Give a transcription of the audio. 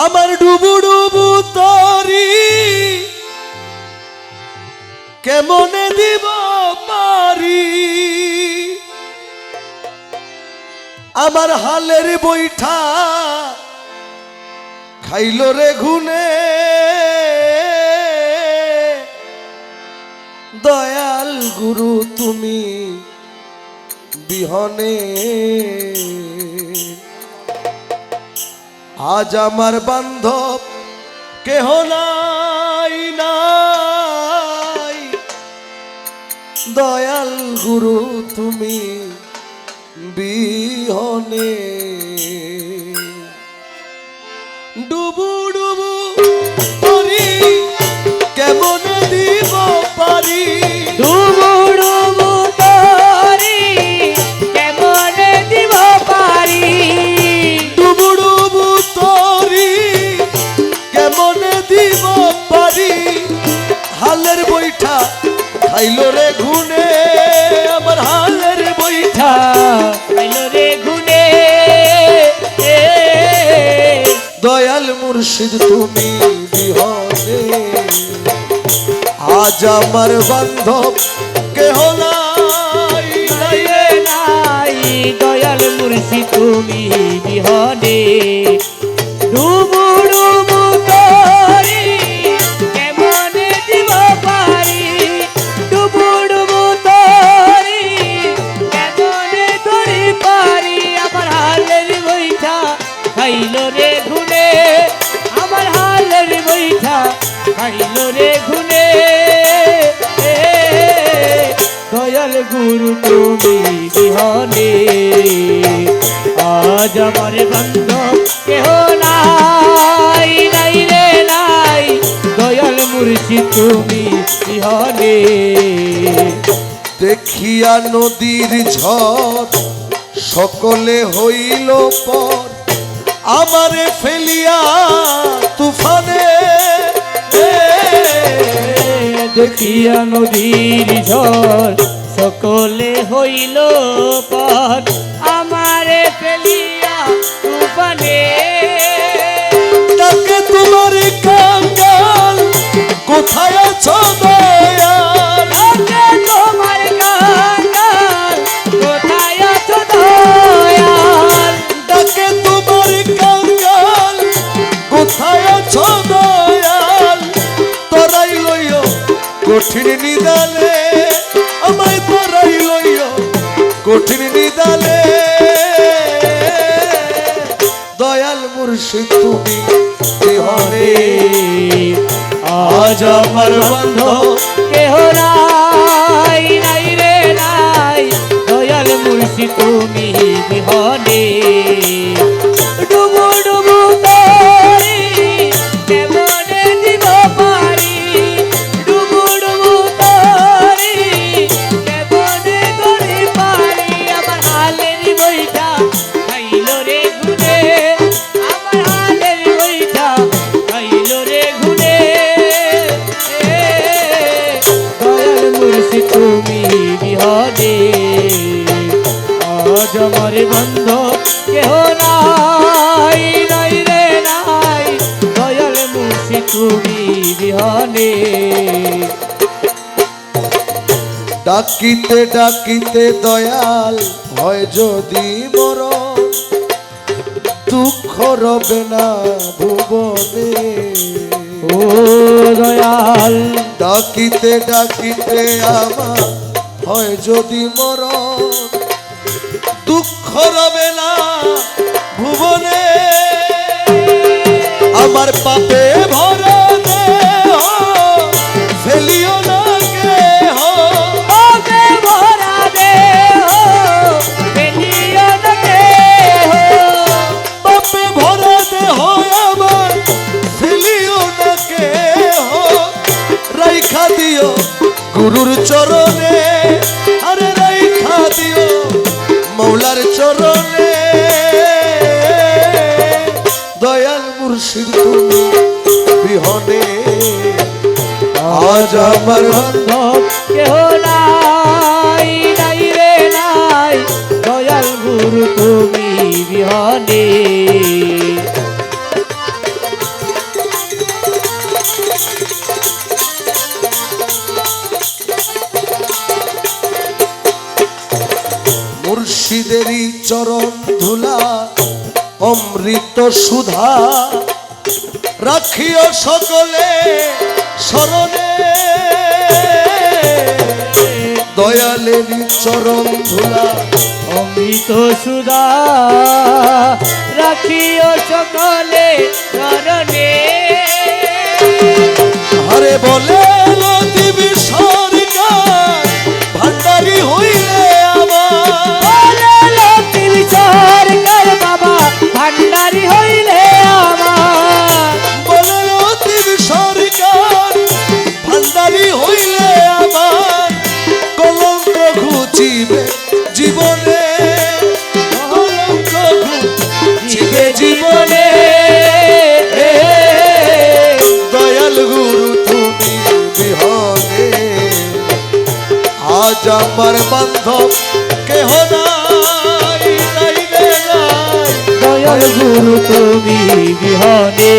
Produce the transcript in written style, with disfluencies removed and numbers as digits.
আমার ডুবু ডুবু তরি কেমনে দিব পারি, আমার হালের বৈঠা খাইল রে ঘুনে, দয়াল গুরু তুমি বিহনে। আজ আমার বান্ধব কেহ নাই নাই, দয়াল গুরু তুমি বিহনে। ডুবু ডুবু তরি কেমন দিব পারি, ডুবু ডুবু তরি কেমন দিব পারি, ডুবু ডুবু তরি কেমন দিব পারি, হালের বৈঠা খাইল রে ঘুনে, আমার হালের বৈঠা খাইল রে ঘুনে। দয়াল মুর্শিদ তুমি বিহনে, আজ আমার বান্ধব কেহ নাই নাই রে নাই, দয়াল মুর্শিদ তুমি বিহনে। ডুবু ডুবু তরি কেমন দিব পারি, ডুবু ডুবু তরি কেমন ধরি পারি, আমার হালের বৈঠা খাইল রে ঘুনে, আমার হালের বৈঠা খাইল রে ঘুনে। দয়াল গুরু তুমি বিহনে, আজ আমার বান্ধব কেহ নাই নাই রে নাই, দয়াল মুর্শিদ তুমি বিহনে। দেখিয়া নদীর ঝড় সকলে হইল পর, আমারে ফেলিয়া তুফানে, দেখিয়া নদীর ঝড় সকলে হইল পর, আমারে ফেলিয়া তুফানে। তাকে তোমার কাঙ্গাল কোথায় আছো দয়াল, তাকে তোমার কাঙ্গাল কোথায় আছো দয়াল, তাকে তোমার কাঙ্গাল কোথায় আছো দয়াল, তোরাই লইও কঠিন নিদালে, আমায় তোরাই লইও কঠিন নিদালে, দয়াল মুর্শিদ তুমি বিহনে, আজ আমার বান্ধব কেহ নাই নাই রে নাই, দয়াল মুর্শিদ তুমি বিহনে। ডুবু ডুবু তরি কেমন দিব পারি, ডুবু ডুবু তরি কেমন ধরি পারি, আমার হালের বৈঠা খাইল রে ঘুনে, আমার হালের বৈঠা খাইল রে ঘুনে। দয়াল মুর্শিদ তুমি বিহনে, আজ আমার বান্ধব কেহ নাই নাই রে নাই, দয়াল মুর্শিদ তুমি বিহনে। ডাকিতে ডাকিতে দয়াল হয় যদি মরণ, দুঃখ রবে না ভুবনে, ও দয়াল ডাকিতে ডাকিতে আমার হয় যদি মরণ, দুঃখ রবে না ভুবনে, আমার পাপে ভরা দেহ ফেলিও না কেহ, ওকে ভরা দেহ ফেলিও না কেহ, পাপে ভরা দেহ আমার ফেলিও না কেহ, রাইখা দিও গুরুর চরণে, আরে রাইখা দিও মৌলার চরণে, দয়াল মুর্শিদ তুমি বিহনে, আজ আমার বান্ধব কেহ নাই নাই রে নাই, দয়াল গুরু তুমি বিহনে। চরণ ধুলা অমৃত সুধা রাখিও সকলে স্মরণে দয়ালেরই চরণ ধুলা অমৃত সুধা রাখিও সকলে চরণে আরে বলে লতিব সরকার ভান্ডারি হইলে আমার বলে লতিফ সরকার বাবা ভান্ডারি হইলে আমার বলে লতিব সরকার ভান্ডারি হইলে আমার কলঙ্ক ঘুচিবে জীবনে কলঙ্ক ঘুচিবে জীবনে দয়াল গুরু তুমি বিহনে আজ আমার বান্ধব কেহ নাই নাই রে নাই দয়াল গুরু তুমি বিহনে